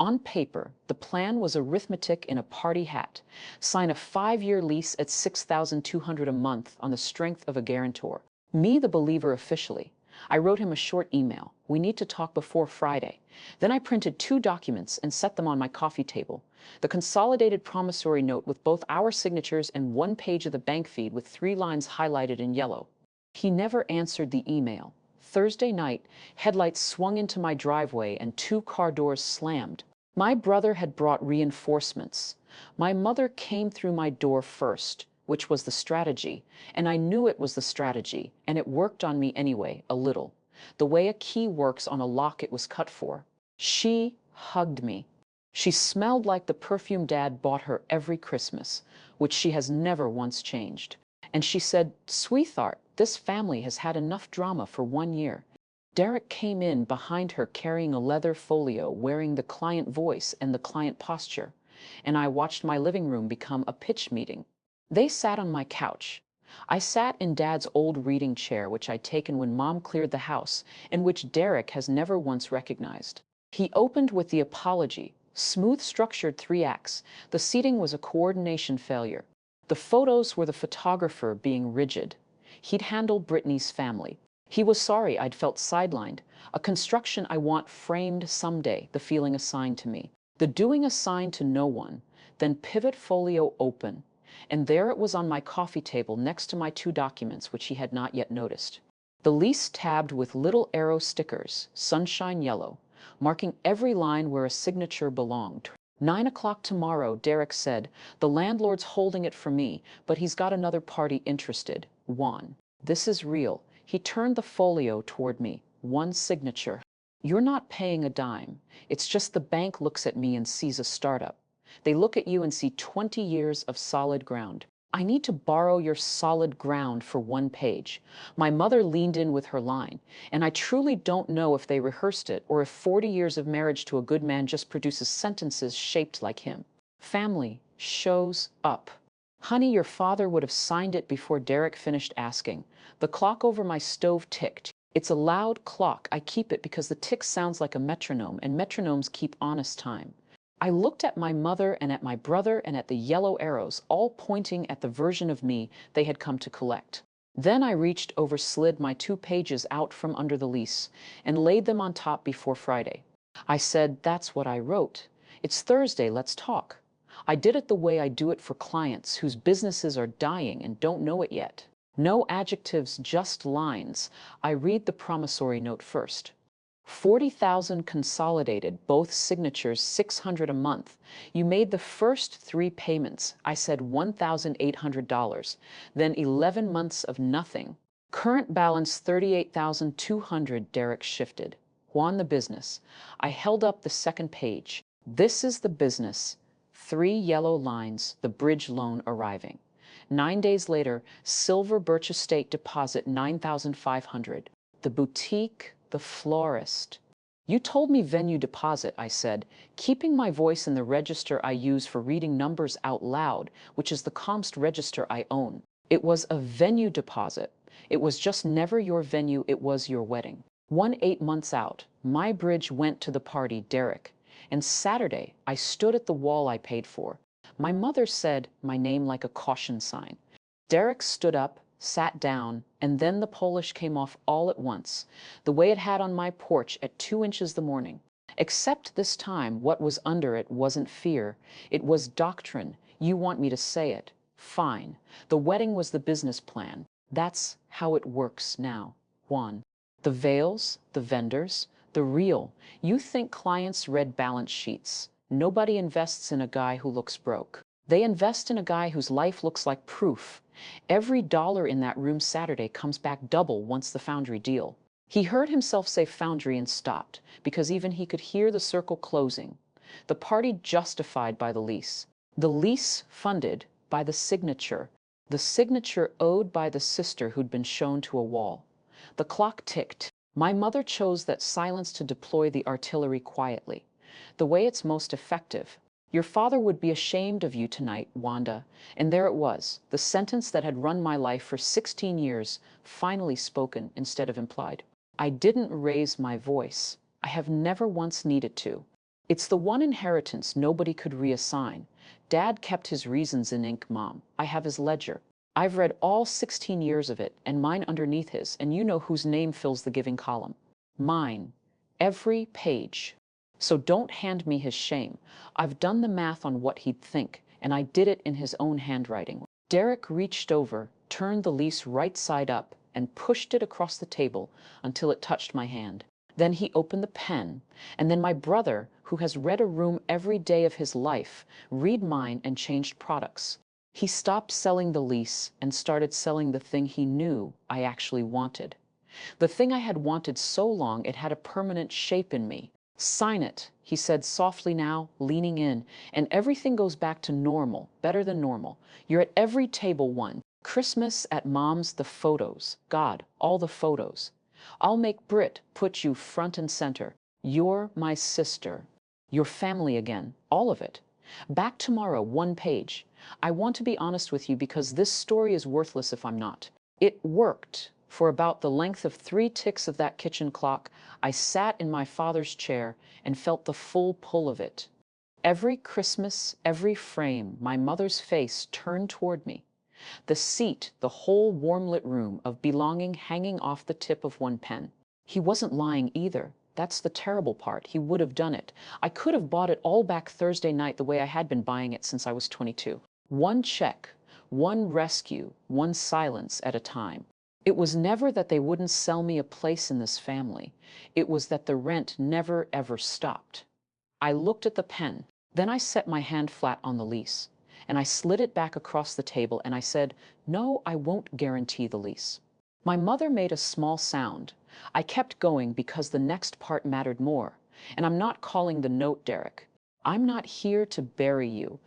On paper, the plan was arithmetic in a party hat. Sign a 5-year lease at $6,200 a month on the strength of a guarantor. Me, the believer officially. I wrote him a short email. We need to talk before Friday. Then I printed 2 documents and set them on my coffee table. The consolidated promissory note with both our signatures and 1 page of the bank feed with 3 lines highlighted in yellow. He never answered the email. Thursday night, headlights swung into my driveway and 2 car doors slammed. My brother had brought reinforcements. My mother came through my door first, which was the strategy, and I knew it was the strategy, and it worked on me anyway, a little. The way a key works on a lock it was cut for. She hugged me. She smelled like the perfume Dad bought her every Christmas, which she has never once changed. And she said, "Sweetheart, this family has had enough drama for 1 year." Derek came in behind her carrying a leather folio, wearing the client voice and the client posture, and I watched my living room become a pitch meeting. They sat on my couch. I sat in Dad's old reading chair, which I'd taken when Mom cleared the house, and which Derek has never once recognized. He opened with the apology, smooth structured 3 acts. The seating was a coordination failure. The photos were the photographer being rigid. He'd handled Brittany's family. He was sorry I'd felt sidelined. A construction I want framed someday, the feeling assigned to me. The doing assigned to no one. Then pivot folio open. And there it was on my coffee table next to my 2 documents, which he had not yet noticed. The lease tabbed with little arrow stickers, sunshine yellow, marking every line where a signature belonged. 9 o'clock tomorrow, Derek said. The landlord's holding it for me, but he's got another party interested. Juan. This is real. He turned the folio toward me. 1 signature. You're not paying a dime. It's just the bank looks at me and sees a startup. They look at you and see 20 years of solid ground. I need to borrow your solid ground for 1 page. My mother leaned in with her line, and I truly don't know if they rehearsed it or if 40 years of marriage to a good man just produces sentences shaped like him. Family shows up. Honey, your father would have signed it before Derek finished asking. The clock over my stove ticked. It's a loud clock. I keep it because the tick sounds like a metronome, and metronomes keep honest time. I looked at my mother and at my brother and at the yellow arrows, all pointing at the version of me they had come to collect. Then I reached over, slid my 2 pages out from under the lease, and laid them on top before Friday. I said, "That's what I wrote. It's Thursday, let's talk." I did it the way I do it for clients whose businesses are dying and don't know it yet. No adjectives, just lines. I read the promissory note first. 40,000 consolidated, both signatures, 600 a month. You made the first 3 payments. I said $1,800. Then 11 months of nothing. Current balance 38,200. Derek shifted. Juan, the business. I held up the second page. This is the business. 3 yellow lines, the bridge loan arriving. 9 days later, Silver Birch Estate deposit 9,500. The boutique, the florist. You told me venue deposit, I said, keeping my voice in the register I use for reading numbers out loud, which is the Comst register I own. It was a venue deposit. It was just never your venue, it was your wedding. 8 months out, my bridge went to the party, Derek. And Saturday, I stood at the wall I paid for. My mother said my name like a caution sign. Derek stood up, sat down, and then the polish came off all at once, the way it had on my porch at 2 inches the morning. Except this time, what was under it wasn't fear. It was doctrine. You want me to say it. Fine. The wedding was the business plan. That's how it works now. Juan. The veils, the vendors, the real. You think clients read balance sheets. Nobody invests in a guy who looks broke. They invest in a guy whose life looks like proof. Every dollar in that room Saturday comes back double once the Foundry deal. He heard himself say Foundry and stopped, because even he could hear the circle closing. The party justified by the lease. The lease funded by the signature owed by the sister who'd been shown to a wall. The clock ticked. My mother chose that silence to deploy the artillery quietly, the way it's most effective. Your father would be ashamed of you tonight, Wanda. And there it was, the sentence that had run my life for 16 years, finally spoken instead of implied. I didn't raise my voice. I have never once needed to. It's the one inheritance nobody could reassign. Dad kept his reasons in ink, Mom. I have his ledger. I've read all 16 years of it, and mine underneath his, and you know whose name fills the giving column. Mine. Every page. So don't hand me his shame. I've done the math on what he'd think, and I did it in his own handwriting. Derek reached over, turned the lease right side up, and pushed it across the table until it touched my hand. Then he opened the pen, and then my brother, who has read a room every day of his life, read mine and changed products. He stopped selling the lease and started selling the thing he knew I actually wanted. The thing I had wanted so long it had a permanent shape in me. Sign it, he said softly now, leaning in, and everything goes back to normal, better than normal. You're at every table one. Christmas at Mom's, the photos. God, all the photos. I'll make Brit put you front and center. You're my sister. Your family again, all of it. Back tomorrow, 1 page. I want to be honest with you because this story is worthless if I'm not. It worked. For about the length of 3 ticks of that kitchen clock, I sat in my father's chair and felt the full pull of it. Every Christmas, every frame, my mother's face turned toward me. The seat, the whole warm-lit room of belonging hanging off the tip of one pen. He wasn't lying either. That's the terrible part. He would have done it. I could have bought it all back Thursday night the way I had been buying it since I was 22. 1 check, 1 rescue, 1 silence at a time. It was never that they wouldn't sell me a place in this family. It was that the rent never, ever stopped. I looked at the pen. Then I set my hand flat on the lease. And I slid it back across the table and I said, "No, I won't guarantee the lease." My mother made a small sound. I kept going because the next part mattered more. And I'm not calling the note, Derek. I'm not here to bury you.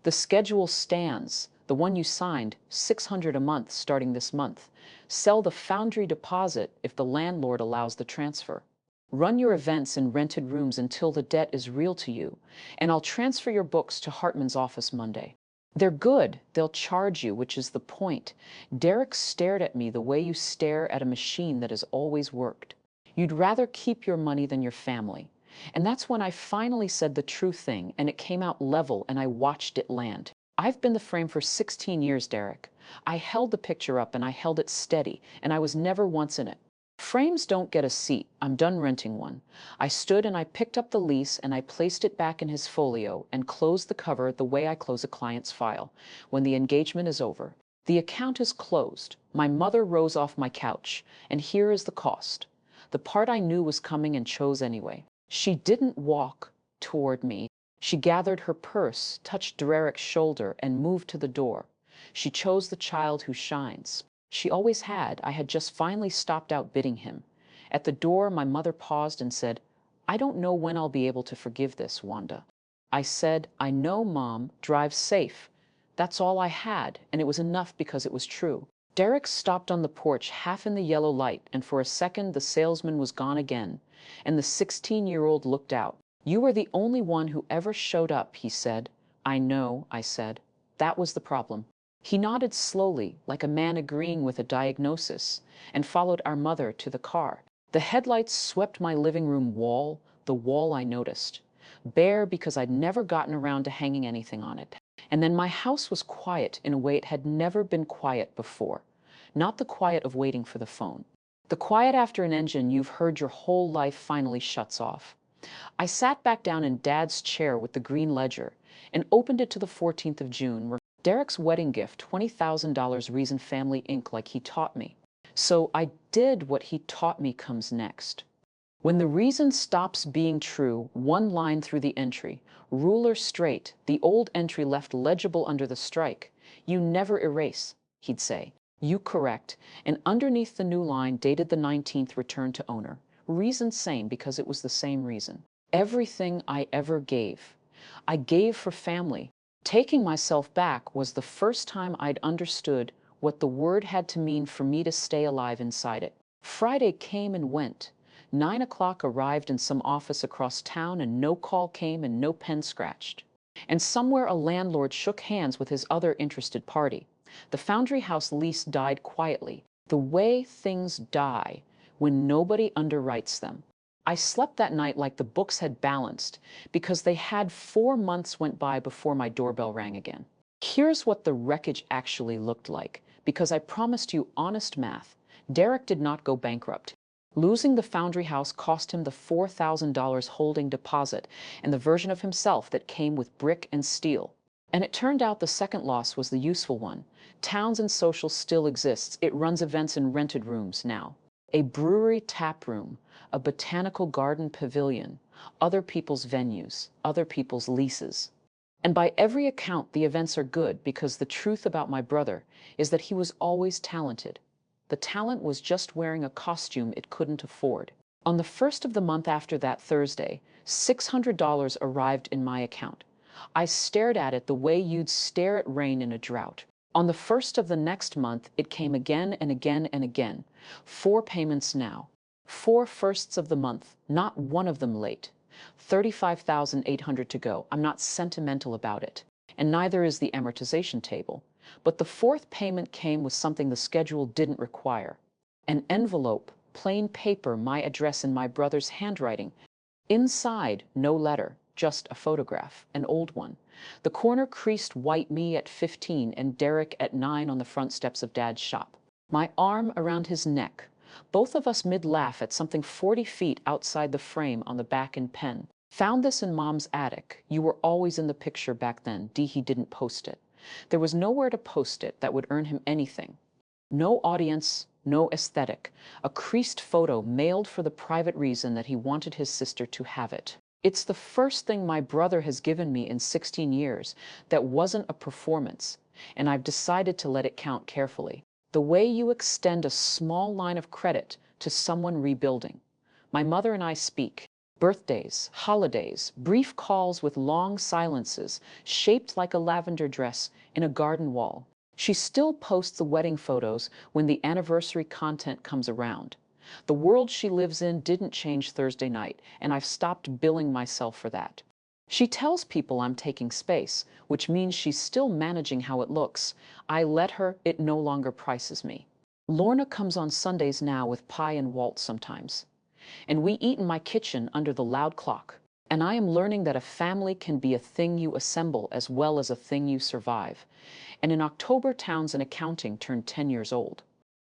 The schedule stands. The one you signed, 600 a month starting this month. Sell the Foundry deposit if the landlord allows the transfer. Run your events in rented rooms until the debt is real to you, and I'll transfer your books to Hartman's office Monday. They're good. They'll charge you, which is the point. Derek stared at me the way you stare at a machine that has always worked. You'd rather keep your money than your family. And that's when I finally said the true thing, and it came out level, and I watched it land. I've been the frame for 16 years, Derek. I held the picture up and I held it steady, and I was never once in it. Frames don't get a seat. I'm done renting one. I stood and I picked up the lease and I placed it back in his folio and closed the cover the way I close a client's file when the engagement is over. The account is closed. My mother rose off my couch, and here is the cost. The part I knew was coming and chose anyway. She didn't walk toward me. She gathered her purse, touched Derek's shoulder, and moved to the door. She chose the child who shines. She always had. I had just finally stopped outbidding him. At the door, my mother paused and said, "I don't know when I'll be able to forgive this, Wanda." I said, "I know, Mom. Drive safe." That's all I had, and it was enough because it was true. Derek stopped on the porch, half in the yellow light, and for a second the salesman was gone again, and the 16-year-old looked out. "You were the only one who ever showed up," he said. "I know," I said. That was the problem. He nodded slowly, like a man agreeing with a diagnosis, and followed our mother to the car. The headlights swept my living room wall, the wall I noticed, bare because I'd never gotten around to hanging anything on it. And then my house was quiet in a way it had never been quiet before. Not the quiet of waiting for the phone. The quiet after an engine you've heard your whole life finally shuts off. I sat back down in Dad's chair with the green ledger and opened it to the 14th of June. Derek's wedding gift, $20,000, Reason Family Inc., like he taught me. So I did what he taught me comes next. When the reason stops being true, one line through the entry, ruler straight, the old entry left legible under the strike. "You never erase," he'd say. "You correct." And underneath the new line, dated the 19th, return to owner. Reason same, because it was the same reason. Everything I ever gave. I gave for family. Taking myself back was the first time I'd understood what the word had to mean for me to stay alive inside it. Friday came and went. 9 o'clock arrived in some office across town, and no call came and no pen scratched. And somewhere a landlord shook hands with his other interested party. The Foundry House lease died quietly, the way things die when nobody underwrites them. I slept that night like the books had balanced, because they had 4 months went by before my doorbell rang again. Here's what the wreckage actually looked like, because I promised you honest math. Derek did not go bankrupt. Losing the Foundry House cost him the $4,000 holding deposit and the version of himself that came with brick and steel. And it turned out the second loss was the useful one. Townsend Social still exists. It runs events in rented rooms now. A brewery tap room, a botanical garden pavilion, other people's venues, other people's leases. And by every account, the events are good, because the truth about my brother is that he was always talented. The talent was just wearing a costume it couldn't afford. On the first of the month after that Thursday, $600 arrived in my account. I stared at it the way you'd stare at rain in a drought. On the first of the next month, it came again and again and again. 4 payments now. 4 firsts of the month, not one of them late. $35,800 to go. I'm not sentimental about it, and neither is the amortization table. But the 4th payment came with something the schedule didn't require. An envelope, plain paper, my address in my brother's handwriting. Inside, no letter, just a photograph, an old one. The corner creased white me at 15 and Derek at 9 on the front steps of Dad's shop. My arm around his neck, both of us mid-laugh at something 40 feet outside the frame on the back in pen. "Found this in Mom's attic. You were always in the picture back then." He didn't post it. There was nowhere to post it that would earn him anything. No audience, no aesthetic. A creased photo mailed for the private reason that he wanted his sister to have it. It's the first thing my brother has given me in 16 years that wasn't a performance, and I've decided to let it count carefully. The way you extend a small line of credit to someone rebuilding. My mother and I speak. Birthdays, holidays, brief calls with long silences, shaped like a lavender dress in a garden wall. She still posts the wedding photos when the anniversary content comes around. The world she lives in didn't change Thursday night, and I've stopped billing myself for that. She tells people I'm taking space, which means she's still managing how it looks. I let her, it no longer prices me. Lorna comes on Sundays now with pie and Walt sometimes. and we eat in my kitchen under the loud clock. And I am learning that a family can be a thing you assemble as well as a thing you survive. And in October, Townsend Accounting turned 10 years old.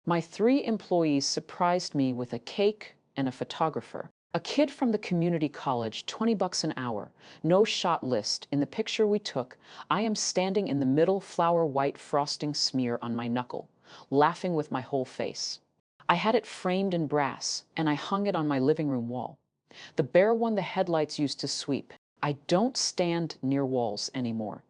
My 3 employees surprised me with a cake and a photographer. A kid from the community college, $20 an hour, no shot list. In the picture we took, I am standing in the middle, flour white frosting smear on my knuckle, laughing with my whole face. I had it framed in brass, and I hung it on my living room wall. The bare one the headlights used to sweep. I don't stand near walls anymore.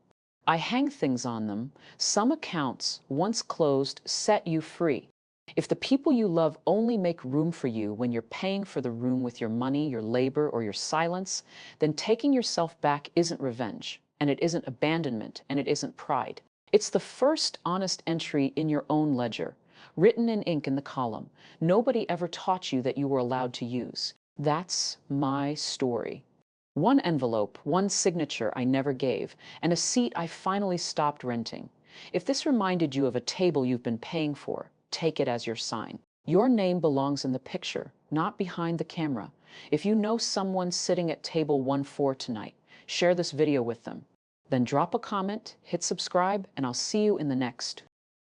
I hang things on them. Some accounts, once closed, set you free. If the people you love only make room for you when you're paying for the room with your money, your labor, or your silence, then taking yourself back isn't revenge, and it isn't abandonment, and it isn't pride. It's the first honest entry in your own ledger, written in ink in the column. Nobody ever taught you that you were allowed to use. That's my story. One envelope, one signature I never gave, and a seat I finally stopped renting. If this reminded you of a table you've been paying for, take it as your sign. Your name belongs in the picture, not behind the camera. If you know someone sitting at table 1-4 tonight, share this video with them. Then drop a comment, hit subscribe, and I'll see you in the next.